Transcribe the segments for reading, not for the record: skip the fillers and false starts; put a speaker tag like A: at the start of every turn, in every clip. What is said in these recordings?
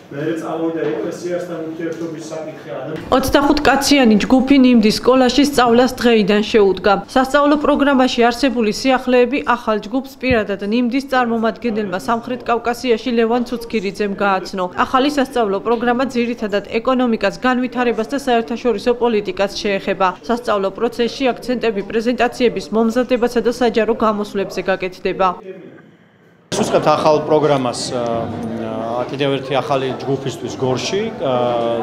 A: წავიდა ეკლესიასთან ურთიერთობის საკითხი.
B: 25 კაციანი ჯგუფი ნიმდის სკოლაში სწავლას დღეიდან შეუდგა. სასწავლო პროგრამაში არსებული სიახლეები ახალ ჯგუფს პირადად ნიმდის წარმომადგენელმა სამხრეთ კავკასიაში ლევან ცუცქირიძემ გააცნო. ახალი სასწავლო პროგრამა ძირითადად ეკონომიკას, განვითარებას და საერთაშორისო პოლიტიკას შეეხება. სასწავლო პროცესში აქცენტები პრეზენტაციების მომზადებასა და საჯარო გამოსვლებზე გაკეთდება.
C: ვუსწრებთ ახალ პროგრამას კიდევ ერთი ახალი ჯგუფისთვის გორში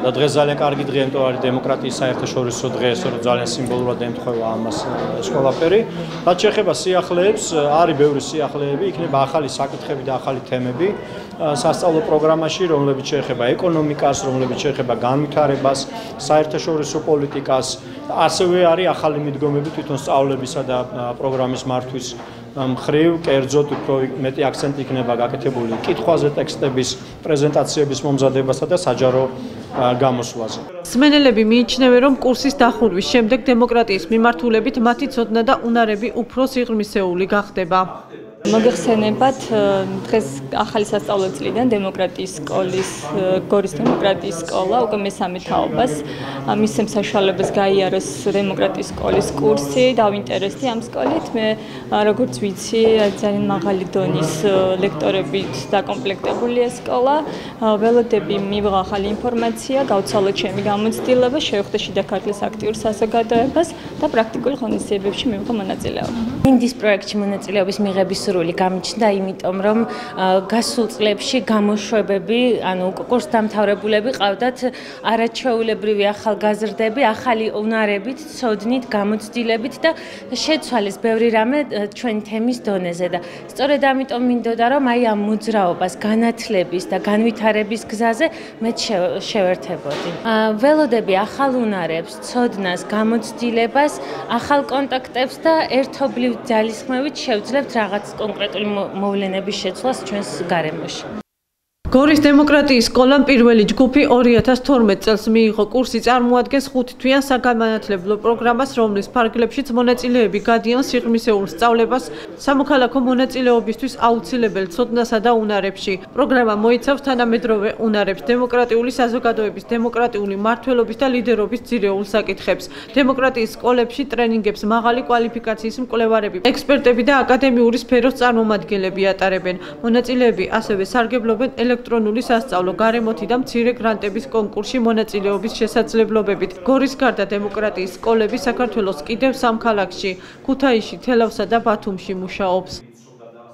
C: და დღეს ძალიან კარგი დღეა, იმიტომ არის დემოკრატიის საერთაშორისო დღე, სწორედ ძალიან სიმბოლურად ემთხვევა ამას ეს ყველაფერი. რაც შეეხება სიახლეებს, არის ბევრი სიახლეები, იქნება ახალი საკითხები და ახალი თემები სასწავლო პროგრამაში, რომლებიც შეეხება ეკონომიკას, რომლებიც შეეხება განვითარებას, საერთაშორისო პოლიტიკას. ასევე არის ახალი მიდგომები თვითონ სწავლებისა და პროგრამის მართვის მხრივ, კერძოდ უფრო მეტი აქცენტი იქნება გაკეთებული კითხვაზე, ტექსტების, პრეზენტაციების მომზადებასა და საჯარო გამოსვლაზე.
B: მსმენელები მიიჩნევენ, რომ კურსის დახურვის შემდეგ დემოკრატიის მიმართულებით მათი ცოდნა და უნარები უფრო სიღრმისეული გახდება.
D: მოგეხსენებათ დღეს ახალი სასწავლო წლიდან დემოკრატიის სკოლის გორის დემოკრატიის სკოლა უკვე მესამე თაობას მისცემს საშუალებას გაიაროს დემოკრატიის სკოლის კურსი. დავინტერესდი ამ სკოლით. მე როგორც ვიცი, ძალიან მაღალი დონის ლექტორებით დაკომპლექტებულია სკოლა. ველოდები მივიღა ახალი ინფორმაცია, გავცვალე ჩემი გამოცდილება, შევხვდე შიდა ქართლის აქტიურ საზოგადოებას და პრაქტიკული ღონისძიებებში მივიღა მონაწილეობა.
E: ნიმდის პროექტში მონაწილეობის მიღების გამიჩნდა, იმიტომ რომ გასულ წლებში გამოშვებები, ანუ კურსდამთავრებულები ყავდათ არაჩვეულებრივი ახალგაზრდები, ახალი უნარებით, ცოდნით, გამოცდილებით და შეცვალეს ბევრი რამე ჩვენი თემის დონეზე და სწორედ ამიტომ მინდოდა რომ აი ამ მოძრაობას, განათლების და განვითარების გზაზე მე შევერთებოდი. ველოდები ახალ უნარებს, ცოდნას, გამოცდილებას, ახალ კონტაქტებს და ერთობლივ ძალისხმევით შევძლებთ რაღაც კონკრეტული მოვლენების შეცვლას ჩვენს გარემოში.
B: გორის დემოკრატიის სკოლამ პირველი ჯგუფი 2012 წელს მიიღო. კურსი წარმოადგენს 5 თვიან საგანმანათლებლო პროგრამას, რომლის ფარგლებშიც მონაწილეები გადიან სიღრმისეულ სწავლებას სამოქალაქო მონაწილეობისთვის აუცილებელ ცოდნასა და უნარებში. პროგრამა მოიცავს თანამედროვე უნარებს, დემოკრატიული საზოგადოების, დემოკრატიული მმართველობის და ლიდერობის ძირეულ საკითხებს. დემოკრატიის სკოლებში ტრენინგებს მაღალი კვალიფიკაციის მკვლევარები, ექსპერტები და აკადემიური სფეროს წარმომადგენლები ატარებენ. მონაწილეები ასევე სარგებლობენ ელექტრონული სასწავლო გარემოთი და მცირე გრანტების კონკურსში მონაწილეობის შესაძლებლობებით. გორის გარდა დემოკრატიის სკოლები საქართველოს კიდევ 3 ქალაქში, ქუთაისში, თელავსა და ბათუმში მუშაობს.